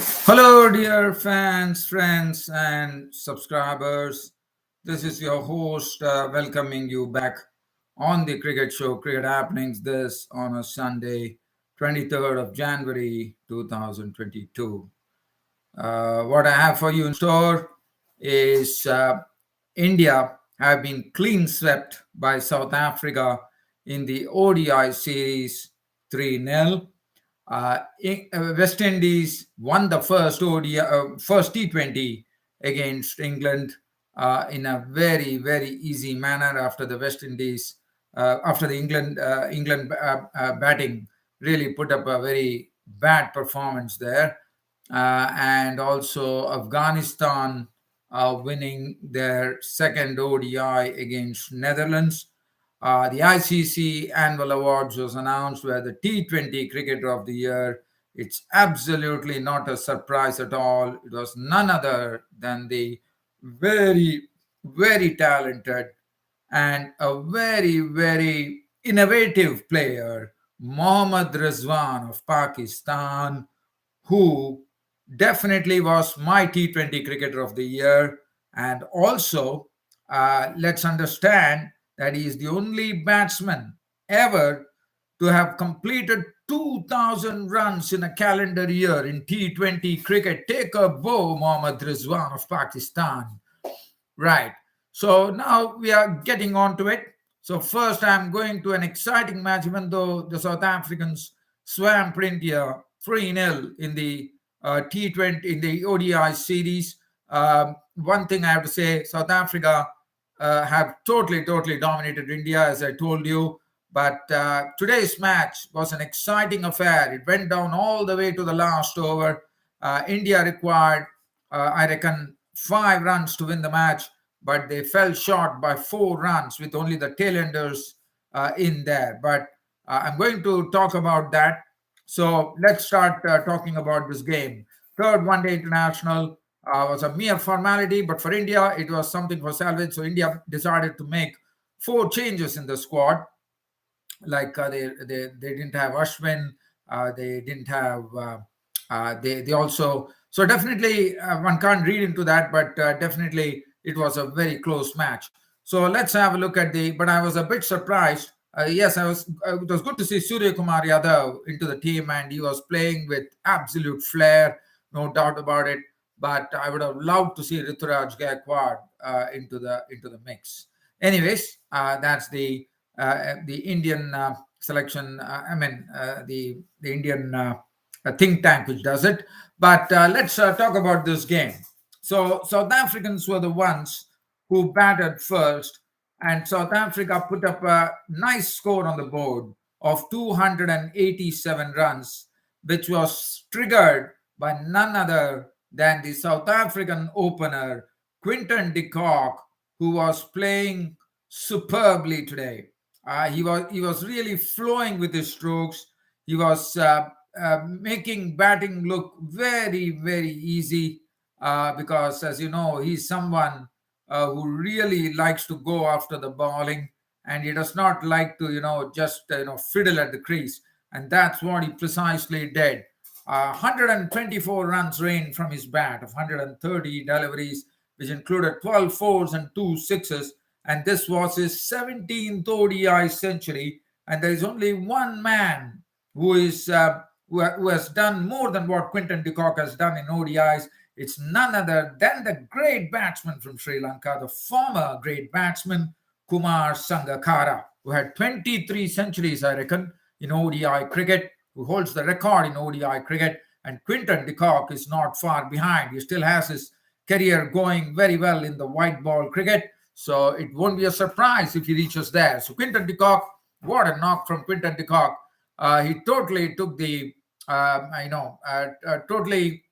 Hello, dear fans, friends, and subscribers. This is your host welcoming you back on the cricket show, Cricket Happenings, this on a Sunday, 23rd of January 2022. What I have for you in store is India have been clean swept by South Africa in the ODI series 3-0. West Indies won the first first T20 against England in a very very easy manner after the West Indies after the England batting really put up a very bad performance there, and also Afghanistan winning their second ODI against Netherlands. The ICC annual awards was announced where the T20 Cricketer of the Year. It's absolutely not a surprise at all. It was none other than the very, very talented and a very, very innovative player, Mohammad Raswan of Pakistan, who definitely was my T20 Cricketer of the Year. And also, let's understand that he is the only batsman ever to have completed 2,000 runs in a calendar year in T20 cricket. Take a bow, Mohammad Rizwan of Pakistan. Right. So now we are getting on to it. So first, I'm going to an exciting match, even though the South Africans swamped India 3-0 in the T20 in the ODI series. One thing I have to say, South Africa have totally dominated India, as I told you. But today's match was an exciting affair. It went down all the way to the last over. India required, I reckon, 5 runs to win the match, but they fell short by 4 runs with only the tailenders in there. But I'm going to talk about that. So let's start talking about this game. Third one-day international was a mere formality, but for India, it was something for salvage. So India decided to make 4 changes in the squad. Like they didn't have Ashwin, they didn't have they also, so definitely one can't read into that, but definitely it was a very close match. So let's have a look at the. But I was a bit surprised. Yes, I was. It was good to see Surya Kumar Yadav into the team, and he was playing with absolute flair, no doubt about it. But I would have loved to see Rituraj Gaikwad into the mix. Anyways, that's the Indian selection. The Indian think tank which does it. But let's talk about this game. So South Africans were the ones who batted first, and South Africa put up a nice score on the board of 287 runs, which was triggered by none other than the South African opener, Quinton de Kock, who was playing superbly today. He was really flowing with his strokes. He was making batting look very easy because, as you know, he's someone who really likes to go after the bowling, and he does not like to just fiddle at the crease, and that's what he precisely did. 124 runs rained from his bat of 130 deliveries, which included 12 fours and 2 sixes, and this was his 17th ODI century. And there is only one man who has done more than what Quinton de Kock has done in ODIs. It's none other than the great batsman from Sri Lanka, the former great batsman Kumar Sangakkara, who had 23 centuries, I reckon, in ODI cricket, who holds the record in ODI cricket. And Quinton de Kock is not far behind. He still has his career going very well in the white ball cricket. So it won't be a surprise if he reaches there. So Quinton de Kock, what a knock from Quinton de Kock. He totally took the, totally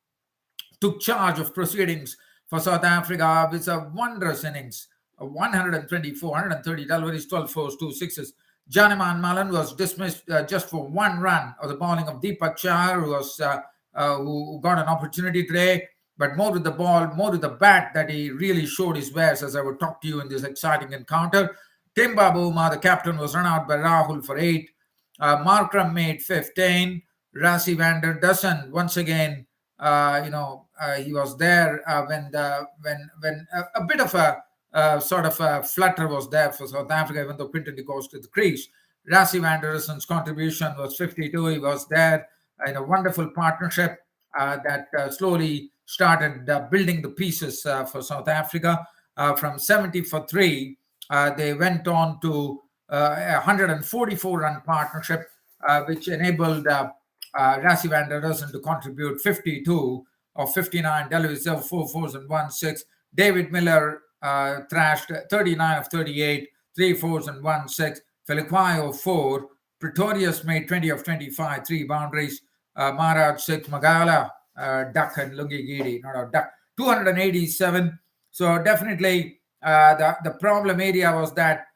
took charge of proceedings for South Africa with a wondrous innings. 124, 130 deliveries, 12 fours, 2 sixes. Janeman Malan was dismissed just for 1 run of the bowling of Deepak Chahar, who got an opportunity today, but more with the ball, more with the bat, that he really showed his wares, as I would talk to you in this exciting encounter. Timba Bhuma, the captain, was run out by Rahul for 8. Markram made 15. Rassi van der Dussen once again he was there when a bit of a sort of a flutter was there for South Africa, even though Quinton de Kock to the crease. Rassi van der Rissen's contribution was 52. He was there in a wonderful partnership that slowly started building the pieces for South Africa. From 70 for 3, they went on to a 144-run partnership, which enabled Rassi van der Rissen to contribute 52 of 59. Delaware 4 fours and 1 6. David Miller thrashed 39 of 38, 3 fours and 1 6. Feliquayo 4. Pretorius made 20 of 25, 3 boundaries. Maharaj 6. Magala duck and Lungi Gidi, not a duck. 287. So definitely the problem area was that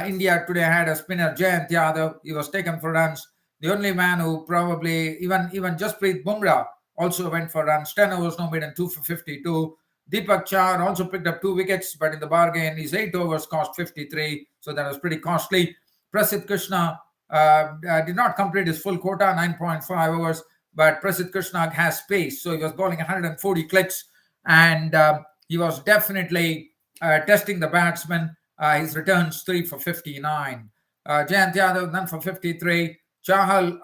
India today had a spinner, Jayant Yadav. He was taken for runs. The only man who probably, even Jasprit Bumrah also went for runs. 10 overs, no made, and 2 for 52. Deepak Char also picked up 2 wickets, but in the bargain, his 8 overs cost 53. So that was pretty costly. Prasidh Krishna did not complete his full quota, 9.5 overs, but Prasidh Krishna has pace. So he was bowling 140 clicks, and he was definitely testing the batsman. His returns 3 for 59. Jayant Yadav, none for 53. Chahal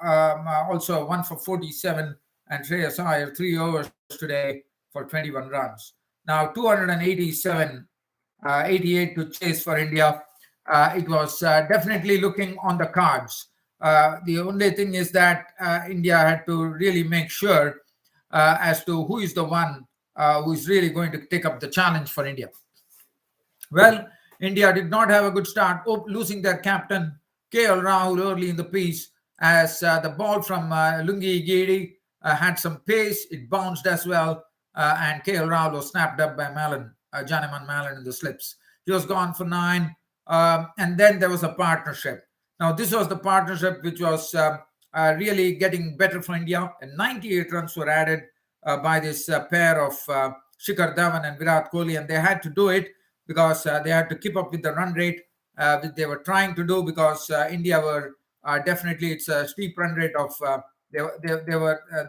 also 1 for 47. And Shreyas Iyer, 3 overs today for 21 runs. Now 287, 88 to chase for India. It was definitely looking on the cards. The only thing is that India had to really make sure as to who is the one who is really going to take up the challenge for India. Well, India did not have a good start, losing their captain, KL Rahul, early in the piece, as the ball from Lungi Gidi had some pace. It bounced as well, and KL Rahul was snapped up by Mallon, Janeman Mallon in the slips. He was gone for 9, and then there was a partnership. Now, this was the partnership which was really getting better for India, and 98 runs were added by this pair of Shikhar Dhawan and Virat Kohli, and they had to do it because they had to keep up with the run rate which they were trying to do, because India were definitely, it's a steep run rate of they were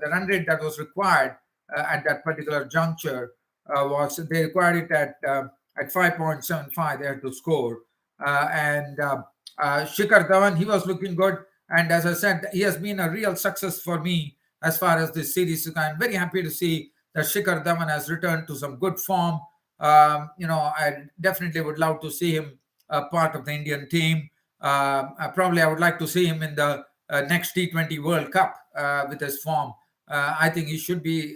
the run rate that was required at that particular juncture was they required it at 5.75. They had to score, and Shikhar Dhawan, he was looking good, and as I said, he has been a real success for me as far as this series is. I'm very happy to see that Shikhar Dhawan has returned to some good form. I definitely would love to see him part of the Indian team. Probably I would like to see him in the next T20 World Cup with his form. I think he should be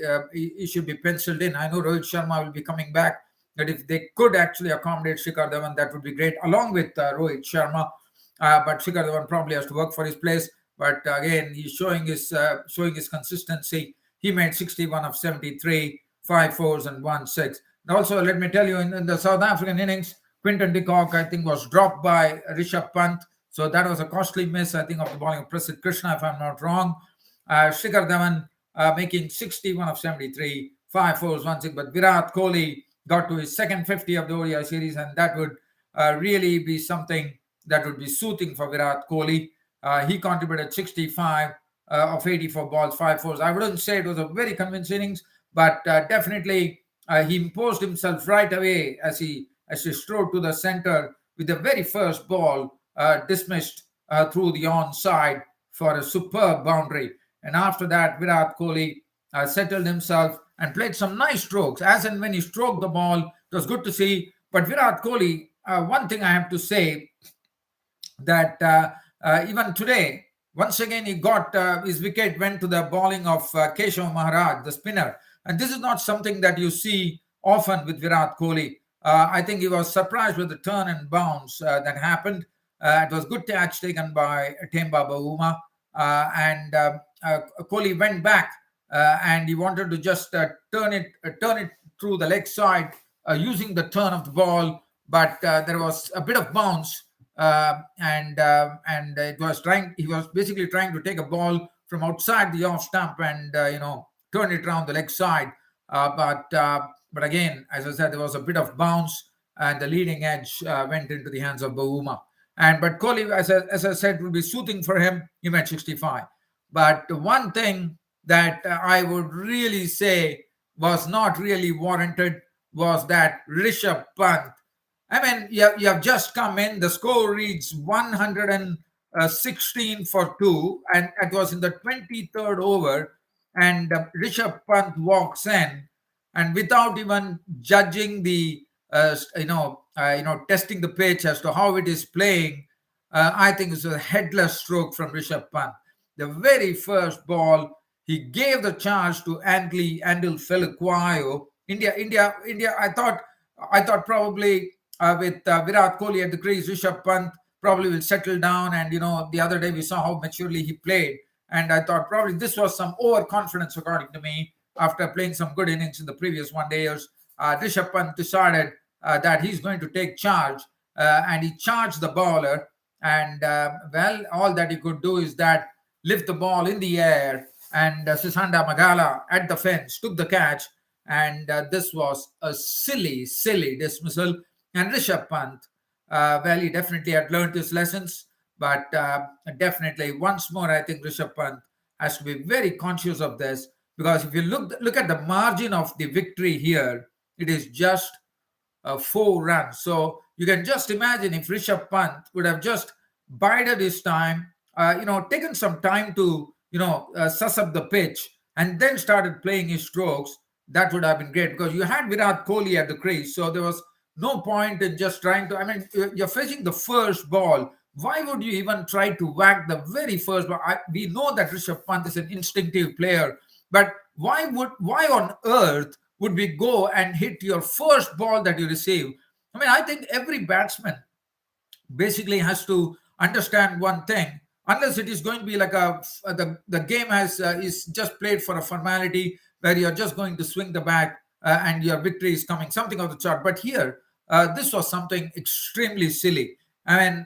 penciled in. I know Rohit Sharma will be coming back, but if they could actually accommodate Shikhar Dhawan, that would be great, along with Rohit Sharma. But Shikhar Dhawan probably has to work for his place. But again, he's showing his consistency. He made 61 of 73, 5 fours and 1 6. And also, let me tell you, in the South African innings, Quinton de Kock, I think, was dropped by Rishabh Pant. So that was a costly miss, I think, of the bowling of Prasidh Krishna, if I'm not wrong. Shikhar Dhawan making 61 of 73, 5 fours, 1 6. But Virat Kohli got to his second 50 of the ODI series, and that would really be something that would be soothing for Virat Kohli. He contributed 65 of 84 balls, 5 fours. I wouldn't say it was a very convincing innings, but definitely he imposed himself right away as he strode to the center with the very first ball dismissed through the onside for a superb boundary. And after that, Virat Kohli settled himself and played some nice strokes. As and when he stroked the ball, it was good to see. But Virat Kohli, one thing I have to say, that even today, once again, he got his wicket went to the bowling of Keshav Maharaj, the spinner. And this is not something that you see often with Virat Kohli. I think he was surprised with the turn and bounce that happened. It was good catch taken by Themba Bavuma. And Kohli went back and he wanted to just turn it through the leg side using the turn of the ball. But there was a bit of bounce. And it was he was basically trying to take a ball from outside the off stump and turn it around the leg side, but again, as I said, there was a bit of bounce and the leading edge went into the hands of Bavuma. But Kohli, as I said, will be soothing for him. He made 65. But one thing that I would really say was not really warranted was that Rishabh Pant. I mean, you have just come in. The score reads 116 for two, and it was in the 23rd over. And Rishabh Pant walks in, and without even judging the, testing the pitch as to how it is playing, I think it's a headless stroke from Rishabh Pant. The very first ball, he gave the charge to Andil Felikwayo. India. I thought probably with Virat Kohli at the crease, Rishabh Pant probably will settle down. And the other day we saw how maturely he played, and I thought probably this was some overconfidence, according to me, after playing some good innings in the previous one days. Rishabh Pant decided that he's going to take charge, and he charged the bowler. And all that he could do is that lift the ball in the air, and Sisanda Magala at the fence took the catch, and this was a silly, silly dismissal. And Rishabh Pant, he definitely had learned his lessons, but definitely once more, I think Rishabh Pant has to be very conscious of this, because if you look at the margin of the victory here, it is just 4 runs. So you can just imagine if Rishabh Pant would have just bided his time, taken some time to, suss up the pitch and then started playing his strokes, that would have been great, because you had Virat Kohli at the crease. So there was no point in just trying to, I mean, you're facing the first ball. Why would you even try to whack the very first ball? We know that Rishabh Pant is an instinctive player, but why on earth would we go and hit your first ball that you receive? I mean, I think every batsman basically has to understand one thing. Unless it is going to be like the game is just played for a formality, where you're just going to swing the bat and your victory is coming, something of the sort. But here, this was something extremely silly. I mean,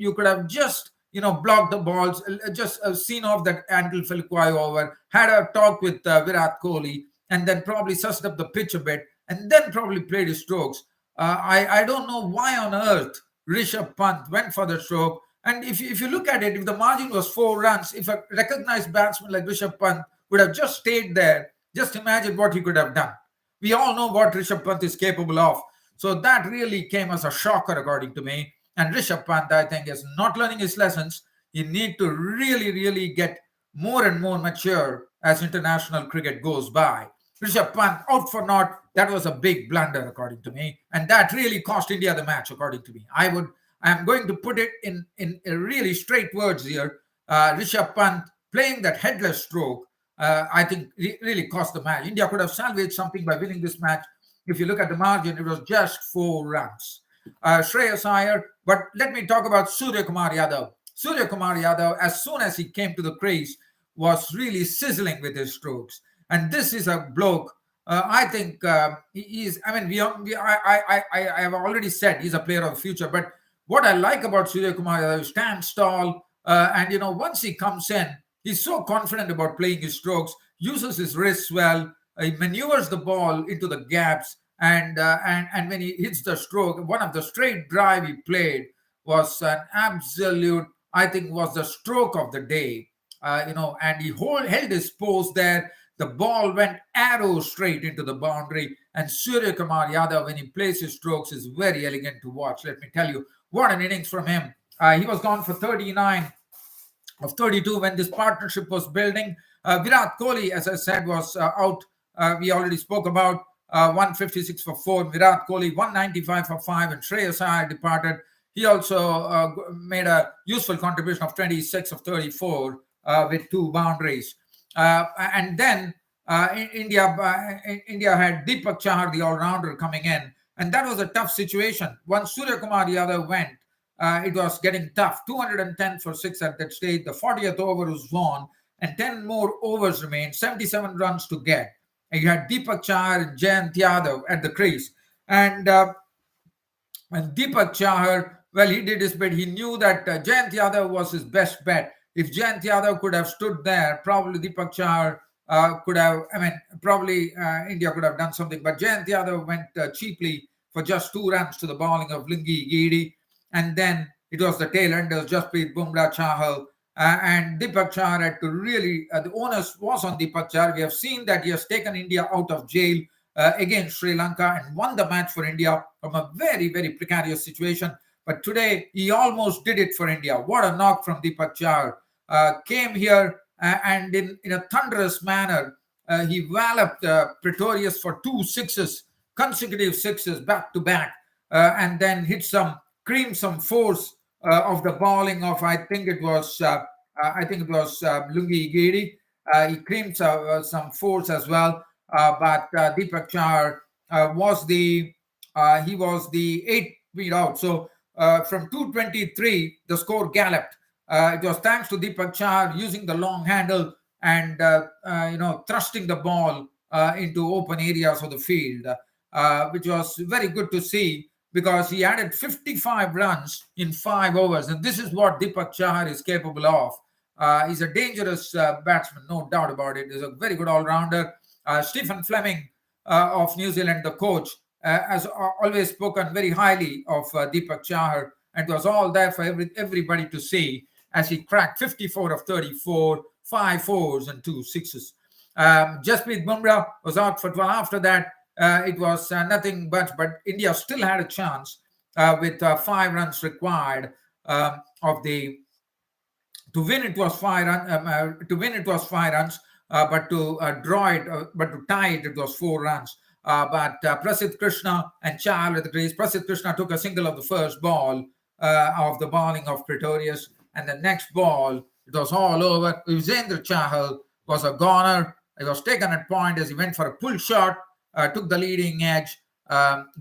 you could have just blocked the balls, just seen off that Andil Felikwayo over, had a talk with Virat Kohli, and then probably sussed up the pitch a bit, and then probably played his strokes. I don't know why on earth Rishabh Pant went for the stroke. And if you look at it, if the margin was 4 runs, if a recognized batsman like Rishabh Pant would have just stayed there, just imagine what he could have done. We all know what Rishabh Pant is capable of. So that really came as a shocker, according to me. And Rishabh Pant, I think, is not learning his lessons. You need to really, really get more and more mature as international cricket goes by. Rishabh Pant out for naught. That was a big blunder, according to me, and that really cost India the match, according to me. I am going to put it in really straight words here. Rishabh Pant playing that headless stroke, I think really cost the match. India could have salvaged something by winning this match. If you look at the margin, it was just 4 runs. Shreyas Iyer, but let me talk about Surya Kumar Yadav. Surya Kumar Yadav, as soon as he came to the crease, was really sizzling with his strokes. And this is a bloke. I think he is. I mean, I have already said he's a player of the future. But what I like about Surya Kumar Yadav, stands tall, and once he comes in, he's so confident about playing his strokes. Uses his wrists well. He maneuvers the ball into the gaps, and when he hits the stroke, one of the straight drive he played was an absolute. I think was the stroke of the day. And he held his pose there. The ball went arrow straight into the boundary. And Surya Kumar Yadav, when he plays his strokes, is very elegant to watch. Let me tell you, what an innings from him. He was gone for 39 of 32 when this partnership was building. Virat Kohli, as I said, was out. We already spoke about 156 for 4. Virat Kohli, 195 for 5. And Shreyas Iyer departed. He also made a useful contribution of 26 of 34 with 2 boundaries. And then India had Deepak Chahar, the all-rounder, coming in. And that was a tough situation. Once Surya Kumar Yadav went, it was getting tough. 210 for 6 at that stage. The 40th over was won, and 10 more overs remained. 77 runs to get. And you had Deepak Chahar and Jayant Yadav at the crease. And Deepak Chahar, he did his bit. He knew that Jayant Yadav was his best bet. If Jayant Yadav could have stood there, probably Deepak Chahar could have, India could have done something. But Jayant Yadav went cheaply for just 2 runs to the bowling of Lingi Giri. And then it was the tail enders, Jasprit Bumrah, Chahal, and Deepak Char had to really, the onus was on Deepak Char. We have seen that he has taken India out of jail against Sri Lanka and won the match for India from a very, very precarious situation. But today, he almost did it for India. What a knock from Deepak Char. Came here and in a thunderous manner, he walloped Pretorius for two sixes, consecutive sixes back to back, and then creamed some force of the bowling of I think it was Lungi Giri. He creamed some force as well, but Deepak Char he was the 8 feet out. So from 223, the score galloped. It was thanks to Deepak Char using the long handle and thrusting the ball into open areas of the field, which was very good to see because he added 55 runs in 5 overs, and this is what Deepak Chahar is capable of. He's a dangerous batsman, no doubt about it. He's a very good all-rounder. Stephen Fleming of New Zealand, the coach, has always spoken very highly of Deepak Chahar, and it was all there for everybody to see as he cracked 54 of 34, 5 fours and 2 sixes. Jasprit Bumrah was out for 12. After that, it was nothing but India still had a chance with 5 runs required of the to win. It was 5 runs. To win, it was 5 runs, but to draw it, but to tie it, it was 4 runs. But Prasidh Krishna and Chahal with the crease. Prasidh Krishna took a single of the first ball of the bowling of Pretorius, and the next ball, it was all over. Vijendra Chahal was a goner. It was taken at point as he went for a pull shot, took the leading edge,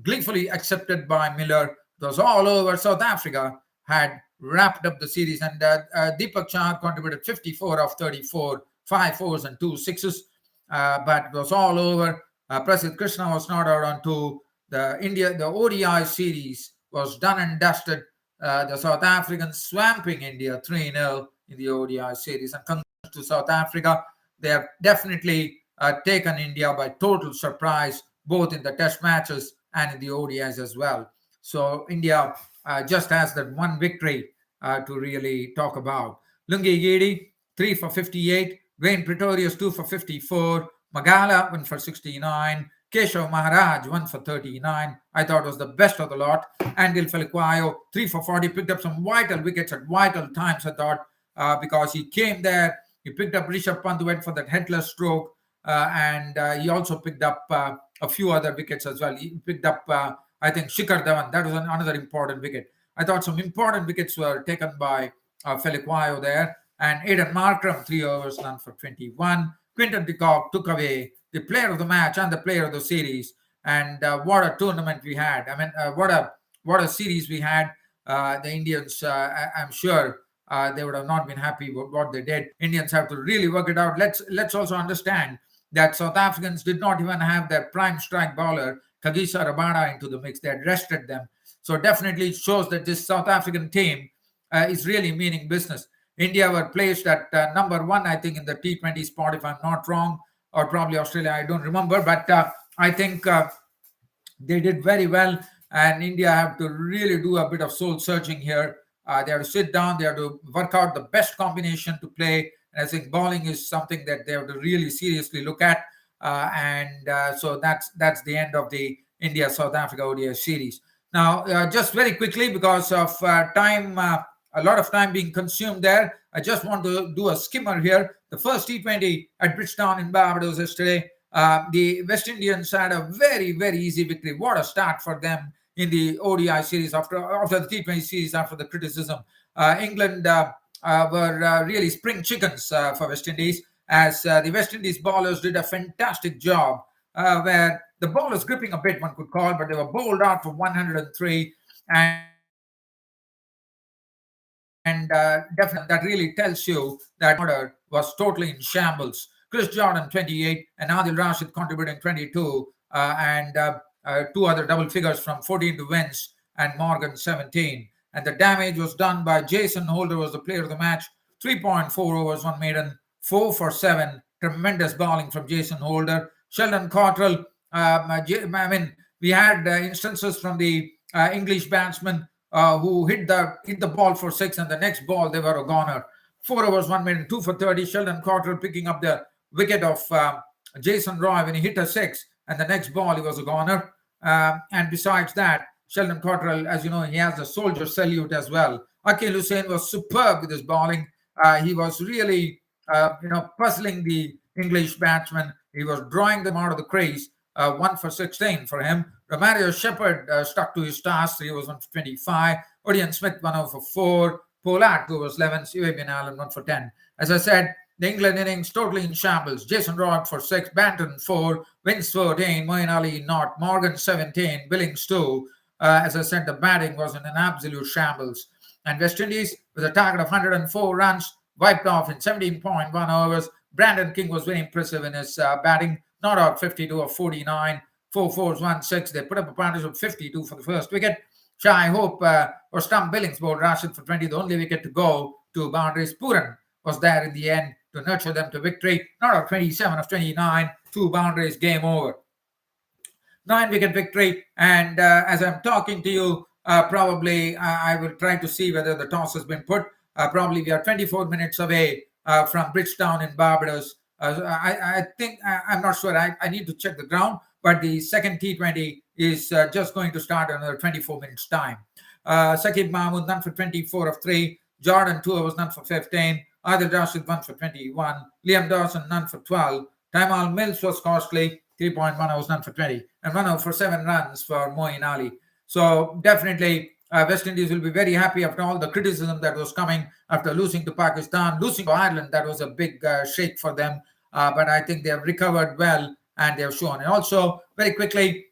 gleefully accepted by Miller. It was all over. South Africa had wrapped up the series, and Deepak Chahar contributed 54 of 34, 5 fours and 2 sixes, but it was all over. Prasidh Krishna was not out on 2. The ODI series was done and dusted. The South Africans swamping India 3-0 in the ODI series. And congrats to South Africa. They have definitely taken India by total surprise, both in the test matches and in the ODIs as well. So India just has that one victory to really talk about. Lungi Giri, 3 for 58. Wayne Pretorius, 2 for 54. Magala, 1 for 69. Keshav Maharaj, 1 for 39. I thought was the best of the lot. Andil Felikwayo, 3 for 40. Picked up some vital wickets at vital times, I thought, because he came there. He picked up Rishabh Pant, who went for that headless stroke. And he also picked up a few other wickets as well. He picked up, I think, Shikhar Dhawan. That was another important wicket. I thought some important wickets were taken by Felikwayo there. And Aidan Markram, 3 overs, none for 21. Quinton de Kock took away the player of the match and the player of the series. And what a tournament we had. I mean, what a series we had. The Indians, I'm sure, they would have not been happy with what they did. Indians have to really work it out. Let's also understand that South Africans did not even have their prime strike bowler, Kagiso Rabada, into the mix. They had rested them. So definitely shows that this South African team is really meaning business. India were placed at number 1, I think, in the T20 spot, if I'm not wrong, or probably Australia, I don't remember. But I think they did very well, and India have to really do a bit of soul searching here. They have to sit down, they have to work out the best combination to play. And I think bowling is something that they have to really seriously look at. So that's the end of the India-South Africa ODI series. Now, just very quickly, because of time, a lot of time being consumed there, I just want to do a skimmer here. The first T20 at Bridgetown in Barbados yesterday, the West Indians had a very, very easy victory. What a start for them in the ODI series after the T20 series, after the criticism. England were really spring chickens for West Indies, as the West Indies bowlers did a fantastic job, where the bowlers gripping a bit, one could call, but they were bowled out for 103. And definitely that really tells you that order was totally in shambles. Chris Jordan 28 and Adil Rashid contributing 22, and 2 other double figures from 14 to Vince and Morgan 17. And the damage was done by Jason Holder, was the player of the match. 3.4 overs, 1 maiden, 4 for 7. Tremendous bowling from Jason Holder. Sheldon Cottrell. We had instances from the English batsmen who hit the ball for 6, and the next ball they were a goner. 4 overs, 1 minute, 2 for 30. Sheldon Cottrell picking up the wicket of Jason Roy when he hit a 6, and the next ball he was a goner. And besides that, Sheldon Cottrell, as you know, he has the soldier salute as well. Akil Hussain was superb with his bowling. He was really, puzzling the English batsmen. He was drawing them out of the crease. 1 for 16 for him. Romario Shepherd stuck to his task. He was 1 for 25. Odion Smith 1 over for 4. Pollard 2 overs 11. Suhaib Allen 1 for 10. As I said, the England innings totally in shambles. Jason Roy for 6. Banton 4. Vince 14. Moeen Ali not. Morgan 17. Billings 2. As I said, the batting was in an absolute shambles. And West Indies, with a target of 104 runs, wiped off in 17.1 overs. Brandon King was very impressive in his batting. Not out 52 of 49, 4 fours, 1 6. They put up a partnership of 52 for the first wicket. Shai Hope or Stump Billings bowled Rashid for 20, the only wicket to go to boundaries. Puran was there in the end to nurture them to victory. Not out 27 of 29, 2 boundaries, game over. 9-wicket victory. And as I'm talking to you, probably I will try to see whether the toss has been put. Probably we are 24 minutes away from Bridgetown in Barbados. I think, I'm not sure, I need to check the ground, but the second T20 is just going to start in another 24 minutes time. Saqib Mahmood, none for 24 of 3. Jordan, 2 overs, none for 15. Adil Rashid, 1 for 21. Liam Dawson, none for 12. Taimal Mills was costly, 3.1 overs, none for 20. And 1 over for 7 runs for Moeen Ali. So definitely West Indies will be very happy after all the criticism that was coming after losing to Pakistan, losing to Ireland. That was a big shake for them. But I think they have recovered well and they have shown. And also, very quickly,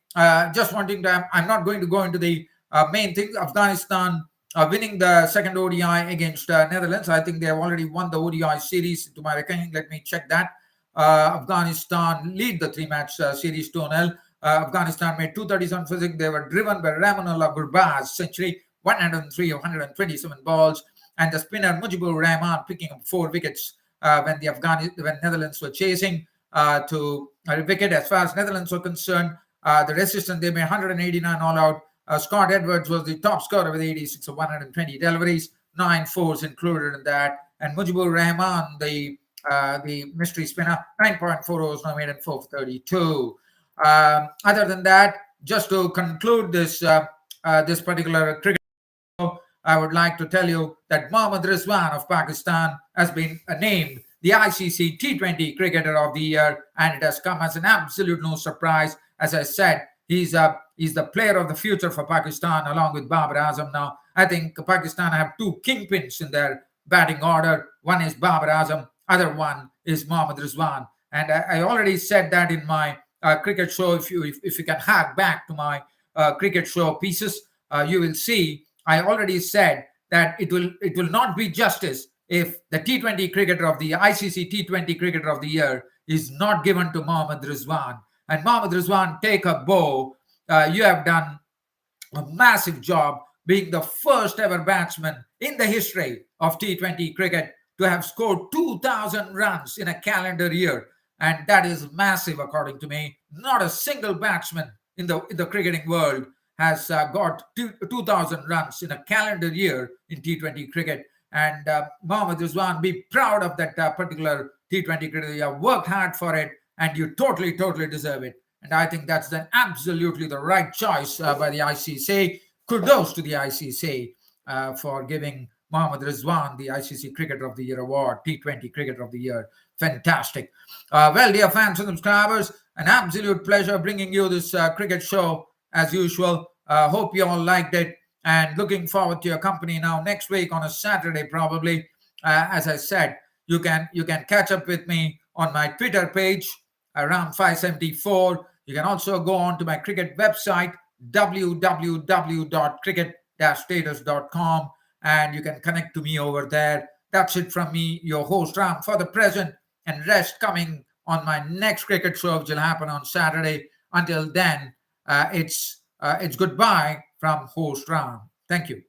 just wanting to, I'm not going to go into the main thing. Afghanistan winning the second ODI against Netherlands. I think they have already won the ODI series to my reckoning. Let me check that. Afghanistan lead the 3-match series 2-0. Afghanistan made 237 for 6. They were driven by Ramanullah Gurbaz century, 103 of 127 balls, and the spinner Mujibur Rahman picking up 4 wickets when Netherlands were chasing to a wicket. As far as Netherlands were concerned, the resistance, they made 189 all out. Scott Edwards was the top scorer with 86 of 120 deliveries, 9 fours included in that, and Mujibur Rahman, the mystery spinner, 9.4 overs, no made and 4 for 32. Other than that, just to conclude this this particular cricket show, I would like to tell you that Mohammad Raswan of Pakistan has been named the ICC T20 Cricketer of the Year, and it has come as an absolute no surprise. As I said, he's the player of the future for Pakistan, along with Babar Azam. Now, I think Pakistan have 2 kingpins in their batting order. One is Babar Azam, other one is Mohammad Raswan. And I already said that in my cricket show. If you can hack back to my cricket show pieces, you will see I already said that it will not be justice if the T20 cricketer of the ICC T20 cricketer of the year is not given to Mohammad Raswan. And Mohammad Raswan, take a bow. You have done a massive job being the first ever batsman in the history of T20 cricket to have scored 2,000 runs in a calendar year. And that is massive, according to me. Not a single batsman in the cricketing world has got 2,000 runs in a calendar year in T20 cricket. And Mohammad Raswan, be proud of that particular T20 cricket. You have worked hard for it, and you totally deserve it. And I think that's absolutely the right choice by the ICC. Kudos to the ICC for giving Mohammad Raswan the ICC Cricketer of the Year award, T20 Cricketer of the Year. Fantastic. Well, dear fans and subscribers, an absolute pleasure bringing you this cricket show as usual. Hope you all liked it, and looking forward to your company now next week on a Saturday probably. As I said, you can catch up with me on my Twitter page around 574. You can also go on to my cricket website, www.cricket-status.com, and you can connect to me over there. That's it from me, your host Ram, for the present, and rest coming on my next cricket show, which will happen on Saturday. Until then, it's goodbye from host Ram. Thank you.